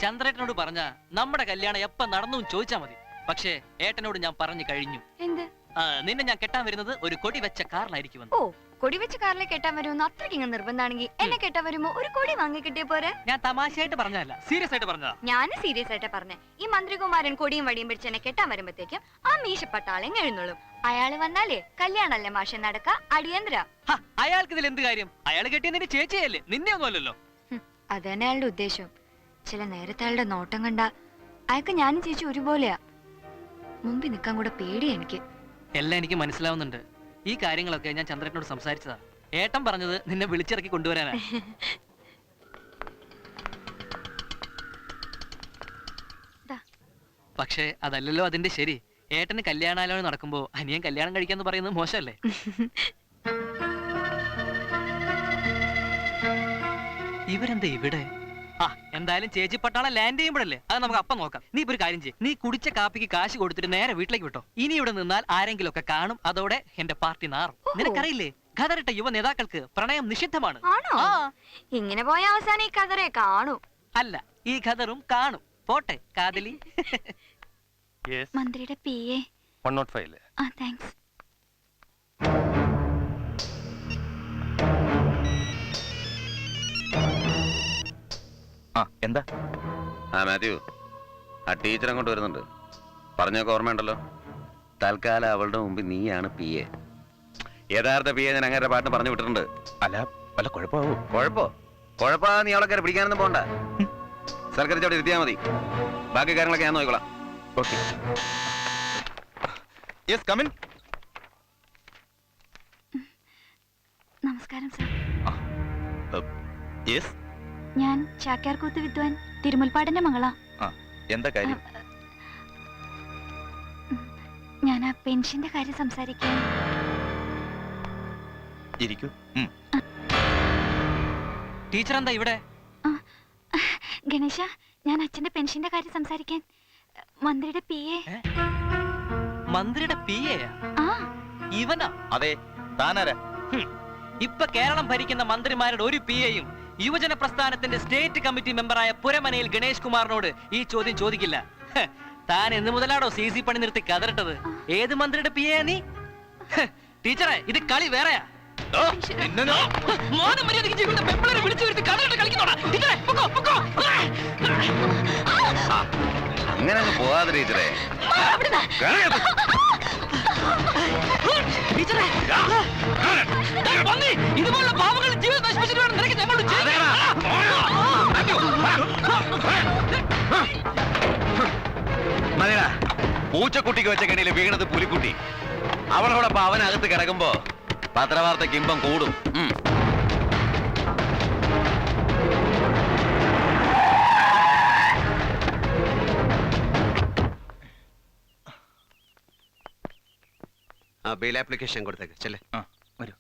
ചന്ദ്രേട്ടനോട് പറഞ്ഞ നമ്മുടെ കല്യാണം എപ്പ നടന്നു ചോദിച്ചാ മതി. പക്ഷേ ഏട്ടനോട് ഞാൻ പറഞ്ഞു കഴിഞ്ഞു. എന്ത്? നിന്നെ ഞാൻ കെട്ടാൻ വരുന്നത് ഒരു കൊടി വെച്ച കാറിലായിരിക്കും. ഓ, കൊടി വെച്ച കാറിലെ കെട്ടാൻ വരുമെന്ന് അത്രയ്ക്ക് നിർബന്ധാണെങ്കിൽ എന്നെ കെട്ടാൻ വരുമ്പോ ഒരു കൊടി വാങ്ങി കിട്ടിയ പോരെ? ഞാൻ തമാശയായിട്ട് പറഞ്ഞതല്ല, സീരിയസ് ആയിട്ട് പറഞ്ഞതാ. ഞാന് സീരിയസ് ആയിട്ട് പറഞ്ഞേ. ഈ മന്ത്രികുമാരൻ കൊടിയും വടിയും പിടിച്ച് എന്നെ കെട്ടാൻ വരുമ്പോഴത്തേക്കും ആ മീശപ്പട്ടാളെങ്ങ എഴുന്നള്ളും. അയാള് വന്നാലേ കല്യാണല്ലേ മാഷെ നടക്ക അടിയന്തര. അയാൾക്ക് ഇതിൽ എന്ത് കാര്യം? അയാൾ കെട്ടിയ നിന്റെ ചേച്ചിയല്ലേ, നിന്നെ ഒന്നുമല്ലല്ലോ. അത് തന്നെ അയാളുടെ ഉദ്ദേശം. ചില നേരത്തെ അയാളുടെ നോട്ടം കണ്ട അയാൾക്ക് ഞാനും ചേച്ചി ഒരുപോലെയാ. മുമ്പിൽ നിൽക്കാൻ കൂടെ പേടിയാ എനിക്ക്. എല്ലാം എനിക്ക് മനസ്സിലാവുന്നുണ്ട്. ഈ കാര്യങ്ങളൊക്കെ ഞാൻ ചന്ദ്രനോട് സംസാരിച്ചതാ. ഏട്ടൻ പറഞ്ഞത് നിന്നെ വിളിച്ചിറക്കി കൊണ്ടുവരാനാ. പക്ഷേ അതല്ലല്ലോ അതിന്റെ ശരി. ഏട്ടന് കല്യാണാലോചന നടക്കുമ്പോ അനിയൻ കല്യാണം കഴിക്കാന്ന് പറയുന്നത് മോശമല്ലേ? ഇവരെന്താ ഇവിടെ? എന്തായാലും ചേച്ചി പട്ടാളം ലാൻഡ് ചെയ്യുമ്പോഴല്ലേ, അത് നമുക്ക് അപ്പം നോക്കാം. നീ ഇപ്പൊ ഒരു കാര്യം ചെയ്യ്, നീ കുടിച്ച കാപ്പിക്ക് കാശ് കൊടുത്തിട്ട് നേരെ വീട്ടിലേക്ക് വിട്ടോ. ഇനി ഇവിടെ നിന്നാൽ ആരെങ്കിലും ഒക്കെ കാണും, അതോടെ എന്റെ പാർട്ടി നാറും. നിനക്കറിയില്ലേ, ഖദറിട്ട യുവ നേതാക്കൾക്ക് പ്രണയം നിഷിദ്ധമാണ്. ഇങ്ങനെ പോയ അവസാനം ഈ ഖദറെ കാണൂ. അല്ല, ഈ ഖദറും കാണും. പോട്ടെ കാതലി. മന്ത്രിയുടെ PA 105. താങ്ക്സ്. എന്താ? മാത്യു, ആ ടീച്ചർ അങ്ങോട്ട് വരുന്നുണ്ട്. പറഞ്ഞൊക്കെ ഓർമ്മയുണ്ടല്ലോ. തൽക്കാലം അവളുടെ മുമ്പിൽ നീയാണ് PA. യഥാർത്ഥ PA ഞാൻ അങ്ങനെ പാട്ട് പറഞ്ഞു വിട്ടിട്ടുണ്ട്. അല്ല, വല്ല കുഴപ്പമാവോ? കുഴപ്പമാ നീ അവളെ കയറി പിടിക്കാനൊന്നും പോണ്ട. സർക്കാർ അവിടെ ഇരുത്തിയാൽ മതി. ബാക്കി കാര്യങ്ങളൊക്കെ ഞാൻ നോക്കിക്കോളാം. ഓക്കെ. Yes, come in. നമസ്കാരം സർ. യെസ്, ഞാൻ ചാക്യാർകൂത്ത് വിദ്വാൻ തിരുമുൽപ്പാടിന്റെ മകളാ. എന്താ കാര്യം? ഞാൻ ആ പെൻഷന്റെ കാര്യം സംസാരിക്കാൻ. ഇരിക്കൂ. ടീച്ചർ എന്താ ഇവിടെ? ഗണേശ, ഞാൻ അച്ഛന്റെ പെൻഷന്റെ കാര്യം സംസാരിക്കാൻ. മന്ത്രിയുടെ PA. മന്ത്രിയുടെ PA? ഇവനാ? അതെ, താനാരാ? ഇപ്പൊ കേരളം ഭരിക്കുന്ന മന്ത്രിമാരുടെ ഒരു PAയും യുവജന പ്രസ്ഥാനത്തിന്റെ സ്റ്റേറ്റ് കമ്മിറ്റി മെമ്പറായ പുരമനയിൽ ഗണേഷ് കുമാറിനോട് ഈ ചോദ്യം ചോദിക്കില്ല. താൻ എന്ന് മുതലാണോ CC പണി നിർത്തി കതറിട്ടത്? ഏത് മന്ത്രിയുടെ PA നീ? ടീച്ചറെ, ഇത് കളി വേറെയാ. അങ്ങനെ പോവാതെ ടീച്ചറെ. ഇതുപോലുള്ള പാവങ്ങളുടെ ജീവിതം നശിപ്പിച്ചിട്ടാണ് നിനക്ക് ഞങ്ങളോട് മതിടാ. പൂച്ചക്കുട്ടിക്ക് വെച്ച കണിയിൽ വീണത് പുലിക്കുട്ടി. അവളോടൊപ്പം അവനകത്ത് കിടക്കുമ്പോ പത്രവാർത്തക്ക് ഇമ്പം കൂടും. ബെയിൽ ആപ്ലിക്കേഷൻ കൊടുത്തേക്ക്. ചെല്ലേ, വരൂ.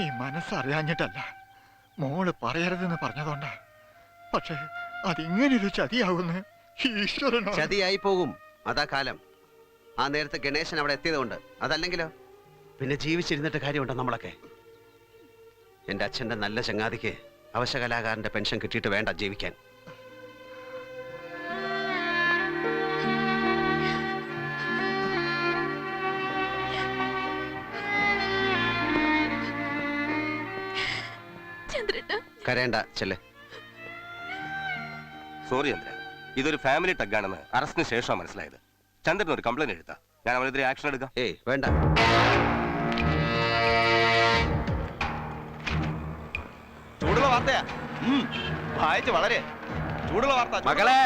ഈ മനസ്സറിയാഞ്ഞിട്ടല്ല, മോള് പറയരുതെന്ന് പറഞ്ഞതുകൊണ്ടാ. പക്ഷേ അതിങ്ങനൊരു ചതിയാവുന്ന ഈശ്വരനോ. ചതിയായി പോകും, അതാ കാലം. ആ നേരത്തെ ഗണേശൻ അവിടെ എത്തിയതുകൊണ്ട്. അതല്ലെങ്കിലോ പിന്നെ ജീവിച്ചിരുന്നിട്ട് കാര്യമുണ്ടോ നമ്മളൊക്കെ? എൻ്റെ അച്ഛൻ്റെ നല്ല ചങ്ങാതിക്ക് അവശകലാകാരന്റെ പെൻഷൻ കിട്ടിയിട്ട് വേണ്ട ജീവിക്കാൻ. കരയണ്ട, ചെല്ലേ. സോറി ചന്ദ്ര, ഇതൊരു ഫാമിലി ടഗാണെന്ന് അറസ്റ്റിന് ശേഷം മനസ്സിലായത്. ചന്ദ്രൻ ഒരു കംപ്ലൈന്റ് എഴുതാ, ഞാൻ അവനെതിരെ ആക്ഷൻ എടുക്കാം. ഏയ് വേണ്ട. ചൂടുള്ള വാർത്തയാ, വായിച്ച് വളരെ ചൂടുള്ള വാർത്ത. മകളെ,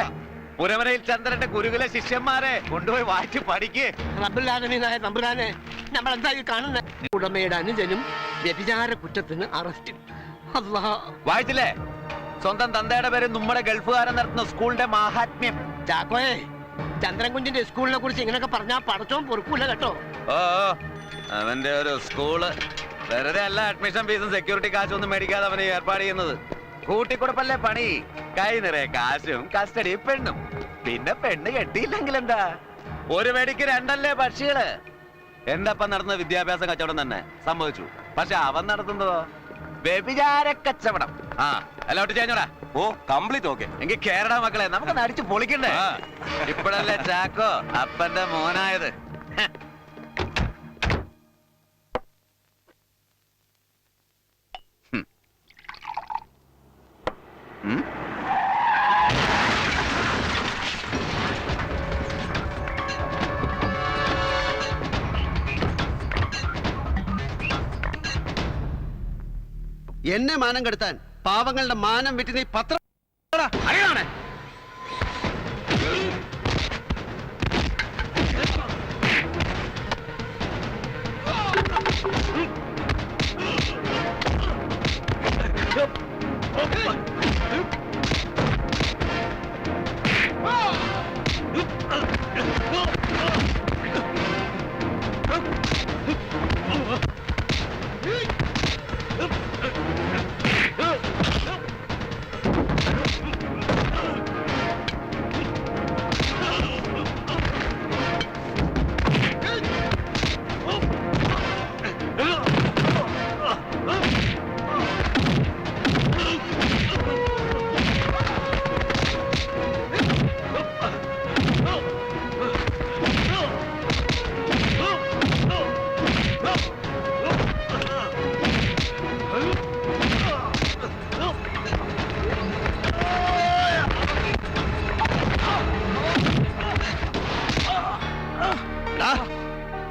പുരമനയിൽ ചന്ദ്രന്റെ ഗുരുകുല ശിഷ്യന്മാരെ കൊണ്ടുപോയി വായിച്ച് പഠിക്കേ. നമ്പുരാനെ, നമ്മൾ എന്താ കാണുന്ന ഉടമയുടെ അനുജനും വ്യഭിചാര കുറ്റത്തിന് അറസ്റ്റ്. വായിച്ചില്ലേ? സ്വന്തം തന്തയുടെ പേര് നമ്മുടെ ഗൾഫുകാരൻ നടത്തുന്ന സ്കൂളിന്റെ മാഹാത്മ്യം. ചാക്കോയെ, ചന്ദ്രൻകുഞ്ചിന്റെ സ്കൂളിനെ കുറിച്ച് ഇങ്ങനെയൊക്കെ പറഞ്ഞാൽ പടച്ചോൻ പൊറുക്കൂല കേട്ടോ. ഓ, അവന്റെ ഒരു സ്കൂള് വെറുതെ അല്ല അഡ്മിഷൻ ഫീസും സെക്യൂരിറ്റി കാശും ഒന്നും മേടിക്കാതെ അവന് ഏർപ്പാട് ചെയ്യുന്നത്. കൂട്ടിക്കൊടുപ്പല്ലേ പണി. കൈ നിറയെ കാശും കസ്റ്റഡി പെണ്ണും. പിന്നെ പെണ്ണ് കെട്ടിയില്ലെങ്കിൽ എന്താ? ഒരു വെടിക്ക് രണ്ടല്ലേ പക്ഷികള്. എന്റെ അപ്പം നടന്ന വിദ്യാഭ്യാസ കച്ചവടം തന്നെ സംഭവിച്ചു. പക്ഷെ അവൻ നടത്തുന്നതോ വ്യഭിചാര കച്ചവടം. ആ എല്ലാവരും ചേഞ്ഞോടാ. ഓ കംപ്ലീറ്റ് ഓക്കെ. എങ്കിൽ കേരള മക്കളെ നമുക്ക് അടിച്ചു പൊളിക്കണ്ടേ? ഇപ്പോഴല്ലേ ചാക്കോ അപ്പന്റെ മോനായത്. എന്നെ മാനം കെടുത്താൻ പാവങ്ങളുടെ മാനം വിറ്റ് നീ പത്രം അറിയാണേ.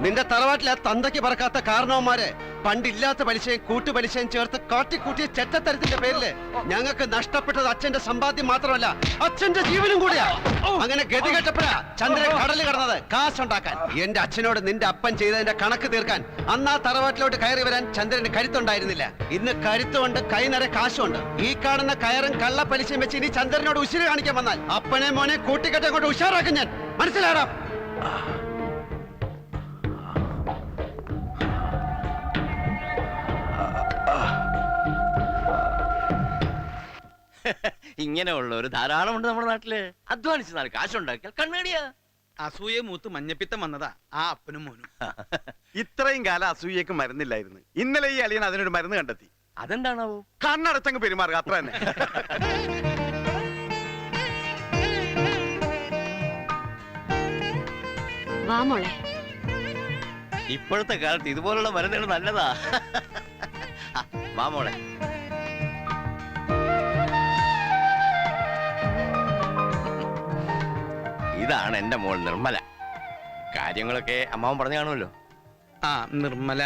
നിന്റെ തറവാട്ടിലെ തന്തയ്ക്ക് പറക്കാത്ത കാരണവന്മാരെ പണ്ടില്ലാത്ത പലിശയും കൂട്ടുപലിശയും ചേർത്ത് കാട്ടിക്കൂട്ടിയ ചെറ്റത്തരത്തിന്റെ പേരില് ഞങ്ങൾക്ക് നഷ്ടപ്പെട്ടത് അച്ഛന്റെ സമ്പാദ്യം മാത്രമല്ല അച്ഛന്റെ ജീവനും കൂടിയാ. അങ്ങനെ ഗതികെട്ടപ്പോഴാ ചന്ദ്രൻ കടല് കടന്നത് കാശുണ്ടാക്കാൻ. എന്റെ അച്ഛനോട് നിന്റെ അപ്പൻ ചെയ്തതിന്റെ കണക്ക് തീർക്കാൻ അന്ന് ആ തറവാട്ടിലോട്ട് കയറി വരാൻ ചന്ദ്രന് കരുത്തുണ്ടായിരുന്നില്ല. ഇന്ന് കരുത്തുകൊണ്ട് കൈ നിറയെ കാശുണ്ട്. ഈ കാണുന്ന കയറും കള്ള പലിശയും വെച്ച് ഇനി ചന്ദ്രനോട് ഉശിര് കാണിക്കാൻ വന്നാൽ അപ്പനെ മോനെ കൂട്ടിക്കെട്ടെ കൊണ്ട് ഉഷാറാക്കും ഞാൻ. മനസ്സിലാടാ? ഇങ്ങനെയുള്ള ഒരു ധാരാളം ഉണ്ട് നമ്മുടെ നാട്ടില്. അധ്വാനിച്ച് നാല് കാശുണ്ടാക്കിയാൽ കണ്ണേടിയാ. അസൂയ മൂത്ത് മഞ്ഞപ്പിത്തം വന്നതാ ആ അപ്പനും മോനും. ഇത്രയും കാലം അസൂയക്ക് മരുന്നില്ലായിരുന്നു. ഇന്നലെ ഈ അളിയൻ അതിനൊരു മരുന്ന് കണ്ടെത്തി. അതെന്താണാവോ? കണ്ണടച്ചങ്ങ് പെരുമാറുക, അത്ര തന്നെ. വാ മോളെ. ഇപ്പോഴത്തെ കാലത്ത് ഇതുപോലുള്ള മരുന്നുകൾ നല്ലതാ. വാ മോളെ. ഇതാണ് എന്റെ മോൾ നിർമ്മല. കാര്യങ്ങളൊക്കെ അമ്മാവൻ പറഞ്ഞു കാണുമല്ലോ. ആ നിർമ്മല.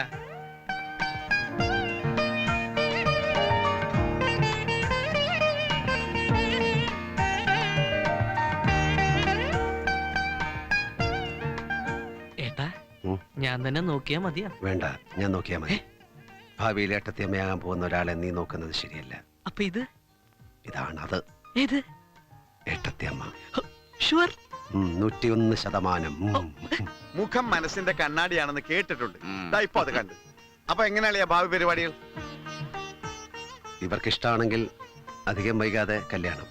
ഏട്ടാ ഞാൻ തന്നെ നോക്കിയാ മതിയാ? വേണ്ട, ഞാൻ നോക്കിയാ മതി. ഭാവിയിൽ ഏട്ടത്തിയമ്മയാകാൻ പോകുന്ന ഒരാളെ നീ നോക്കുന്നത് ശരിയല്ല. അപ്പൊ ഇത് ഇതാണ് അത്. ഏത്? ഏട്ടത്തിയമ്മ. ഷുവർ? 101%. മുഖം മനസ്സിന്റെ കണ്ണാടിയാണെന്ന് കേട്ടിട്ടുണ്ട്. ദാ ഇപ്പൊ അത് കണ്ട്. അപ്പൊ എങ്ങനെയാളിയാ ഭാവി പരിപാടികൾ? ഇവർക്ക് ഇഷ്ടമാണെങ്കിൽ അധികം വൈകാതെ കല്യാണം.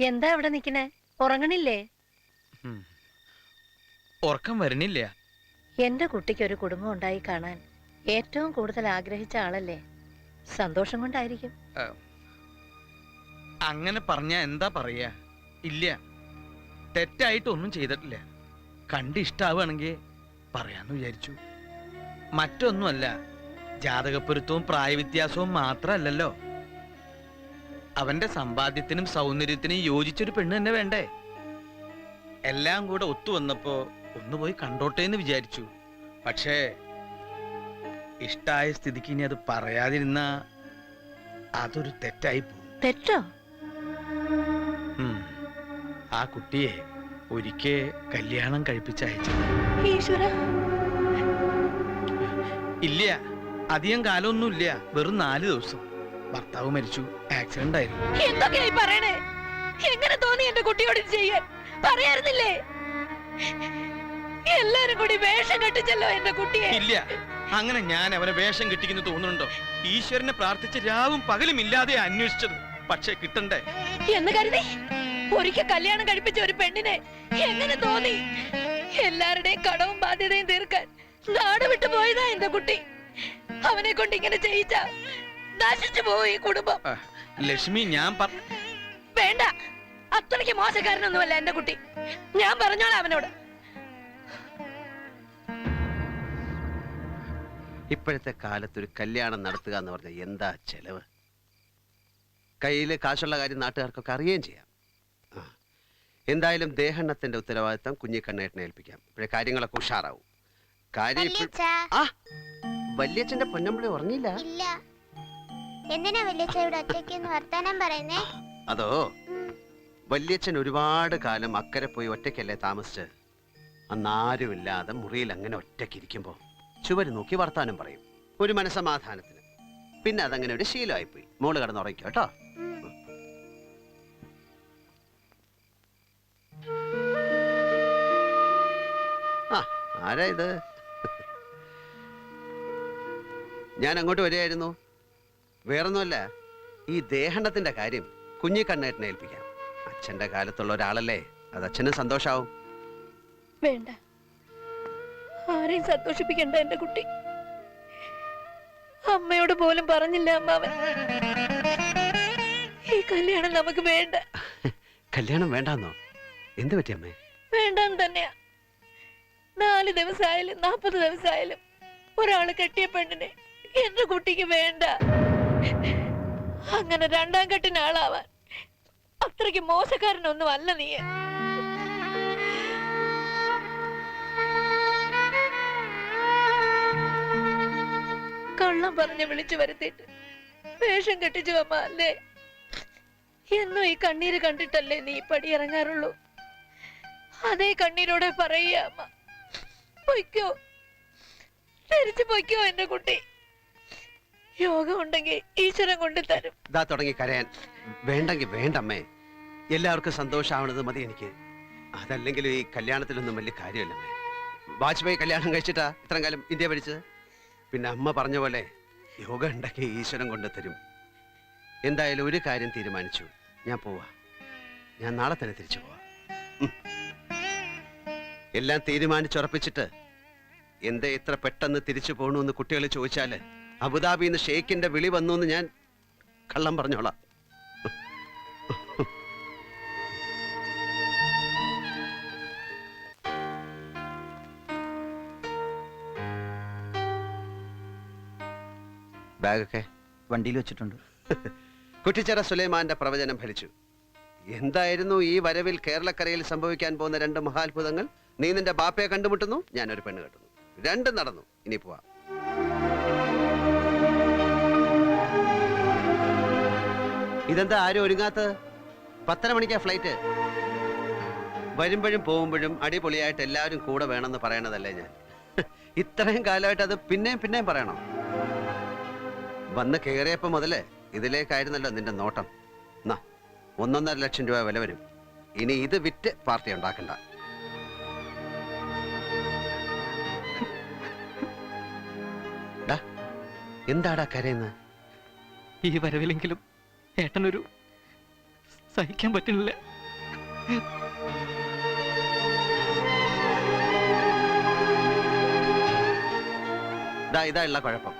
എന്താ ഇവിടെ നിക്കണേ? ഉറങ്ങണില്ലേ? ഉറക്കം വരണില്ല. എന്റെ കുട്ടിക്ക് ഒരു കുടുംബം ഉണ്ടായി കാണാൻ ഏറ്റവും കൂടുതൽ ആഗ്രഹിച്ച ആളല്ലേ? സന്തോഷം കൊണ്ടായിരിക്കും. അങ്ങനെ പറഞ്ഞ എന്താ പറയാ? ഇല്ല, തെറ്റായിട്ടൊന്നും ചെയ്തിട്ടില്ല. കണ്ടിഷ്ടാവുകയാണെങ്കിൽ പറയാന്ന് വിചാരിച്ചു. മറ്റൊന്നുമല്ല, ജാതകപ്പൊരുത്തവും പ്രായവ്യത്യാസവും മാത്രമല്ലല്ലോ. അവന്റെ സമ്പാദ്യത്തിനും സൗന്ദര്യത്തിനും യോജിച്ചൊരു പെണ്ണ് തന്നെ വേണ്ടേ? എല്ലാം കൂടെ ഒത്തുവന്നപ്പോ ഒന്ന് പോയി കണ്ടോട്ടെ എന്ന് വിചാരിച്ചു. പക്ഷേ ഇഷ്ടായ സ്ഥിതിക്ക് ഇനി അത് പറയാതിരുന്ന അതൊരു തെറ്റായി പോകും. തെറ്റോ? ആ കുട്ടിയെ ഒരിക്കൽ കല്യാണം കഴിപ്പിച്ചയച്ചത്. ഈശ്വര, ഇല്ല, അധികം കാലമൊന്നുമില്ല, വെറും 4 ദിവസം. ഭർത്താവ് മരിച്ചു, ആക്സിഡന്റ് ആയിരുന്നു. എന്തൊക്കെയായി പറയണേ? എങ്ങനെ തോന്നി എന്റെ കുട്ടിയോട് ഇത് ചെയ്യാൻ? പറയായിരുന്നില്ലേ? എല്ലാരും കൂടി വേഷം കെട്ടിച്ചല്ലോ എന്റെ കുട്ടിയെ. ഇല്ല, അങ്ങനെ ഞാൻ അവനെ വേഷം കെട്ടിക്കുന്നു തോന്നുന്നുണ്ടോ? ഈശ്വരനെ പ്രാർത്ഥിച്ച് രാവും പകലും ഇല്ലാതെ അന്വേഷിച്ചത്, പക്ഷെ കിട്ടണ്ടേ എന്ന് കരുതി ഒരിക്കൽ കല്യാണം കഴിപ്പിച്ച ഒരു പെണ്ണിനെ എങ്ങനെ തോന്നി? എല്ലാവരുടെയും കടവും ബാധ്യതയും തീർക്കാൻ നാട് വിട്ടു പോയതാ എന്റെ കുട്ടി. അവനെ കൊണ്ട് ഇങ്ങനെ ചെയ്യിച്ച നശിച്ചു പോയി കുടുംബം. ലക്ഷ്മി, ഞാൻ വേണ്ട, അത്രയ്ക്ക് മോശക്കാരനൊന്നുമല്ല എന്റെ കുട്ടി. ഞാൻ പറഞ്ഞോളാം അവനോട്. ഇപ്പോഴത്തെ കാലത്തൊരു കല്യാണം നടത്തുക എന്ന് പറഞ്ഞാൽ എന്താ ചെലവ്? കയ്യിൽ കാശുള്ള കാര്യം നാട്ടുകാർക്കൊക്കെ അറിയുകയും ചെയ്യാം. എന്തായാലും ദേഹണ്ണത്തിന്റെ ഉത്തരവാദിത്തം കുഞ്ഞിക്കണ്ണേട്ടനെ ഏൽപ്പിക്കാം. ഇപ്പോഴേ കാര്യങ്ങളൊക്കെ ഉഷാറാവും. കാര്യം വല്യച്ഛന്റെ പൊന്നമ്പിളി ഉറങ്ങിയില്ല. എന്തിനാ വല്യച്ഛയുടെ ഒറ്റയ്ക്ക് വർത്താനം പറയുന്നേ? അതോ, വല്യച്ഛൻ ഒരുപാട് കാലം അക്കരെ പോയി ഒറ്റയ്ക്കല്ലേ താമസിച്ച്. അന്നാരുമില്ലാതെ മുറിയിൽ അങ്ങനെ ഒറ്റയ്ക്കിരിക്കുമ്പോ ചുവര് നോക്കി വർത്താനം പറയും, ഒരു മനസമാധാനത്തിന്. പിന്നെ അതങ്ങനെ ഒരു ശീലമായിപ്പോയി. മോള് കിടന്നുറങ്ങിക്കോ കേട്ടോ. ആ, ആരാ ഇത്? ഞാൻ അങ്ങോട്ട് വരികയായിരുന്നു. വേറൊന്നുമല്ല, ഈ ദേഹണ്ണത്തിന്റെ കാര്യം കുഞ്ഞിക്കണ്ണേട്ടനെ ഏൽപ്പിക്കാം. അച്ഛന്റെ കാലത്തുള്ള ഒരാളല്ലേ, അത് അച്ഛനും സന്തോഷാവും. വേണ്ട, ആരെയും സന്തോഷിപ്പിക്കണ്ട എന്റെ കുട്ടി. അമ്മയോട് പോലും പറഞ്ഞില്ല അമ്മാവൻ. ഈ കല്യാണം നമുക്ക് വേണ്ട. കല്യാണം വേണ്ടാന്നോ? എന്ത് പറ്റി അമ്മേ? വേണ്ടെന്ന് തന്നെയാ. 4 ദിവസമായാലും 40 ദിവസമായാലും ഒരാള് കെട്ടിയ പെണ്ണിനെ എന്റെ കുട്ടിക്ക് വേണ്ട. അങ്ങനെ 2ാം കെട്ടിന് ആളാവാൻ അത്രയ്ക്ക് മോശക്കാരനൊന്നും അല്ല നീ. കള്ളം പറഞ്ഞ് വിളിച്ചു വരുത്തിയിട്ട് വേഷം കെട്ടിച്ചു അമ്മ അല്ലേ? എന്നും ഈ കണ്ണീര് കണ്ടിട്ടല്ലേ നീ പടിയിറങ്ങാറുള്ളൂ? അതേ കണ്ണീരോടെ പറയുക അമ്മ. പൊയ്ക്കോ, തിരിച്ചു പൊയ്ക്കോ എന്റെ കുട്ടി. യോഗം ഉണ്ടെങ്കിൽ ഈശ്വരൻ കൊണ്ട് തരും. ഇതാ തുടങ്ങി കരയാൻ. വേണ്ടെങ്കിൽ വേണ്ടമ്മേ, എല്ലാവർക്കും സന്തോഷമാവണത് മതി എനിക്ക്. അതല്ലെങ്കിലും ഈ കല്യാണത്തിലൊന്നും വലിയ കാര്യമല്ലമ്മേ. വാജ്പേയി കല്യാണം കഴിച്ചിട്ടാ ഇത്രയും കാലം ഇന്ത്യ ഭരിച്ചത്. പിന്നെ അമ്മ പറഞ്ഞ പോലെ യോഗം ഉണ്ടെങ്കിൽ ഈശ്വരൻ കൊണ്ട് തരും. എന്തായാലും ഒരു കാര്യം തീരുമാനിച്ചു, ഞാൻ പോവാ. ഞാൻ നാളെ തന്നെ തിരിച്ചു പോവാ. എല്ലാം തീരുമാനിച്ചുറപ്പിച്ചിട്ട് എന്താ ഇത്ര പെട്ടെന്ന് തിരിച്ചു പോകണമെന്ന് കുട്ടികൾ ചോദിച്ചാല് അബുദാബിന്ന് ഷെയ്ഖിന്റെ വിളി വന്നു എന്ന് ഞാൻ കള്ളം പറഞ്ഞോളാം. ബാഗൊക്കെ വണ്ടിയിൽ വെച്ചിട്ടുണ്ട്. കുറ്റിച്ചിറ സുലൈമാന്റെ പ്രവചനം ഫലിച്ചു. എന്തായിരുന്നു ഈ വരവിൽ കേരളക്കരയിൽ സംഭവിക്കാൻ പോകുന്ന 2 മഹാത്ഭുതങ്ങൾ? നീ നിന്റെ ബാപ്പയെ കണ്ടുമുട്ടുന്നു, ഞാനൊരു പെണ്ണ് കെട്ടുന്നു. 2 നടന്നു. ഇനി പോവാ. ഇതെന്താ ആരും ഒരുങ്ങാത്ത? 10:30 മണിക്കാ ഫ്ലൈറ്റ്. വരുമ്പോഴും പോകുമ്പോഴും അടിപൊളിയായിട്ട് എല്ലാവരും കൂടെ വേണമെന്ന് പറയണതല്ലേ ഞാൻ. ഇത്രയും കാലമായിട്ട് അത് പിന്നെയും പറയണം. വന്ന് കയറിയപ്പോ മുതല് ഇതിലേക്കായിരുന്നല്ലോ നിന്റെ നോട്ടം. 1.5 ലക്ഷം രൂപ വില വരും. ഇനി ഇത് വിറ്റ് പാർട്ടി ഉണ്ടാക്കണ്ട. എന്താടാ കരയുന്ന? ഈ വരവിലെങ്കിലും ഏട്ടനൊരു സഹിക്കാൻ പറ്റുന്നില്ല. ഇതാ ഉള്ള കുഴപ്പം.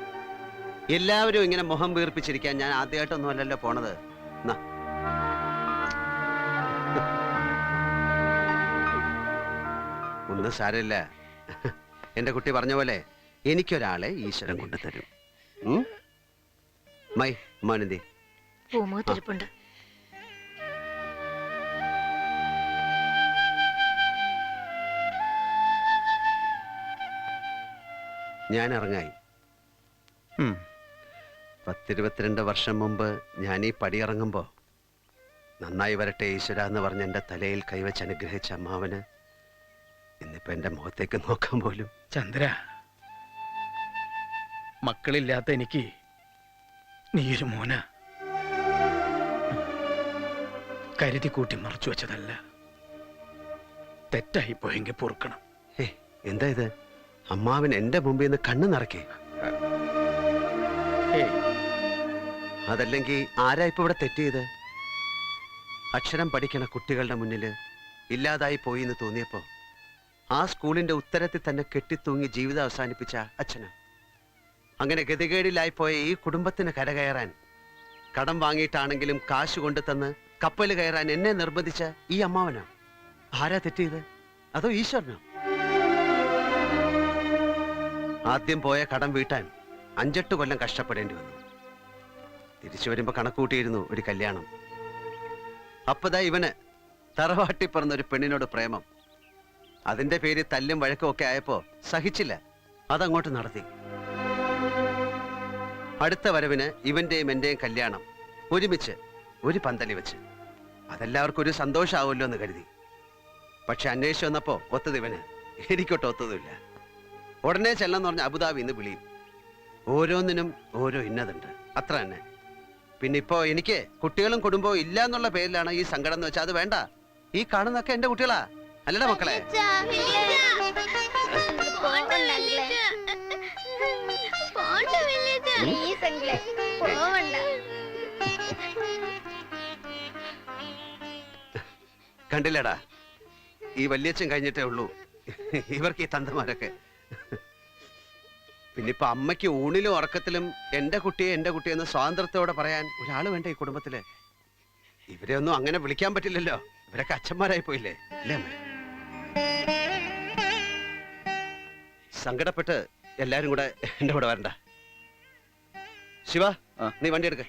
എല്ലാവരും ഇങ്ങനെ മുഖം വീർപ്പിച്ചിരിക്കാൻ ഞാൻ ആദ്യമായിട്ടൊന്നും അല്ലല്ലോ പോണത്. ഒന്നും സാരമില്ല. എന്റെ കുട്ടി പറഞ്ഞ പോലെ എനിക്കൊരാളെ ഈശ്വരൻ കൊണ്ട് തരും. മൈ മോനന്തി പൂമുഖത്തിരിപ്പുണ്ട്. ഞാൻ ഇറങ്ങായി. 10-22 വർഷം മുമ്പ് ഞാൻ ഈ പടിയിറങ്ങുമ്പോ നന്നായി വരട്ടെ ഈശ്വര എന്ന് പറഞ്ഞ് എൻ്റെ തലയിൽ കൈവച്ച് അനുഗ്രഹിച്ച അമ്മാവന് ഇന്നിപ്പോ എൻ്റെ മുഖത്തേക്ക് നോക്കാൻ പോലും. ചന്ദ്ര, മക്കളില്ലാത്ത എനിക്ക് നീയൊരു മോന. കരുതി കൂട്ടി മറച്ചു വെച്ചതല്ല. തെറ്റായി പോയെങ്കിൽ പൊറുക്കണം. എന്താ ഇത്? അമ്മാവൻ എൻ്റെ മുമ്പിൽ നിന്ന് കണ്ണു നിറക്കേ? അതല്ലെങ്കിൽ ആരാ ഇപ്പൊ ഇവിടെ തെറ്റിയത്? അക്ഷരം പഠിക്കണ കുട്ടികളുടെ മുന്നിൽ ഇല്ലാതായി പോയി എന്ന് തോന്നിയപ്പോ ആ സ്കൂളിന്റെ ഉത്തരത്തിൽ തന്നെ കെട്ടിത്തൂങ്ങി ജീവിതം അവസാനിപ്പിച്ച അച്ഛന്, അങ്ങനെ ഗതികേടിലായിപ്പോയ ഈ കുടുംബത്തിന് കരകയറാൻ കടം വാങ്ങിയിട്ടാണെങ്കിലും കാശ് കൊണ്ടു തന്ന് കപ്പൽ കയറാൻ എന്നെ നിർബന്ധിച്ച ഈ അമ്മാവനോ? ആരാ തെറ്റിയത്? അതോ ഈശ്വരനോ? ആദ്യം പോയ കടം വീട്ടാൻ 5-8 കൊല്ലം കഷ്ടപ്പെടേണ്ടി വന്നു. തിരിച്ചു വരുമ്പോ കണക്കൂട്ടിയിരുന്നു ഒരു കല്യാണം. അപ്പതാ ഇവന് തറവാട്ടി പറഞ്ഞ ഒരു പെണ്ണിനോട് പ്രേമം. അതിന്റെ പേര് തല്ലും വഴക്കും ഒക്കെ ആയപ്പോ സഹിച്ചില്ല, അതങ്ങോട്ട് നടത്തി. അടുത്ത വരവിന് ഇവന്റെയും എന്റെയും കല്യാണം ഒരുമിച്ച് ഒരു പന്തലി വെച്ച്. അതെല്ലാവർക്കും ഒരു സന്തോഷമാവുമല്ലോ എന്ന് കരുതി. പക്ഷെ അന്വേഷിച്ചു വന്നപ്പോ ഒത്തത് ഇവന്, എനിക്കൊട്ട് ഒത്തതുമില്ല. ഉടനെ ചെല്ലെന്ന് പറഞ്ഞ അബുദാബി ഇന്ന് വിളിയും. ഓരോന്നിനും ഓരോ ഇന്നതുണ്ട്, അത്ര തന്നെ. പിന്നെ ഇപ്പോ എനിക്ക് കുട്ടികളും കുടുംബവും ഇല്ല എന്നുള്ള പേരിലാണ് ഈ സങ്കടം എന്ന് വെച്ചാൽ അത് വേണ്ട. ഈ കാണുന്നൊക്കെ എന്റെ കുട്ടികളാ, അല്ലടാ മക്കളെ? കണ്ടില്ലടാ, ഈ വല്യച്ഛൻ കഴിഞ്ഞിട്ടേ ഉള്ളൂ ഇവർക്ക് ഈ തന്തമാരൊക്കെ. പിന്നിപ്പോ അമ്മയ്ക്ക് ഊണിലും ഉറക്കത്തിലും എന്റെ കുട്ടിയെന്ന് സ്വാതന്ത്ര്യത്തോടെ പറയാൻ ഒരാൾ വേണ്ട ഈ കുടുംബത്തില്. ഇവരെ ഒന്നും അങ്ങനെ വിളിക്കാൻ പറ്റില്ലല്ലോ, ഇവരൊക്കെ അച്ഛന്മാരായി പോയില്ലേ, അല്ലേ അമ്മ? സങ്കടപ്പെട്ട് എല്ലാരും കൂടെ എന്റെ കൂടെ വരണ്ട. ശിവ, നീ വണ്ടി എടുക്ക.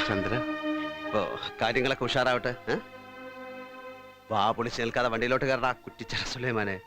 ചന്ദ്ര, ഇപ്പോ കാര്യങ്ങളൊക്കെ ഉഷാറാവട്ടെ. വാ പൊളിച്ച് നിൽക്കാതെ വണ്ടിയിലോട്ട് കയറടാ കുറ്റിച്ചറ സുലൈമാനെ.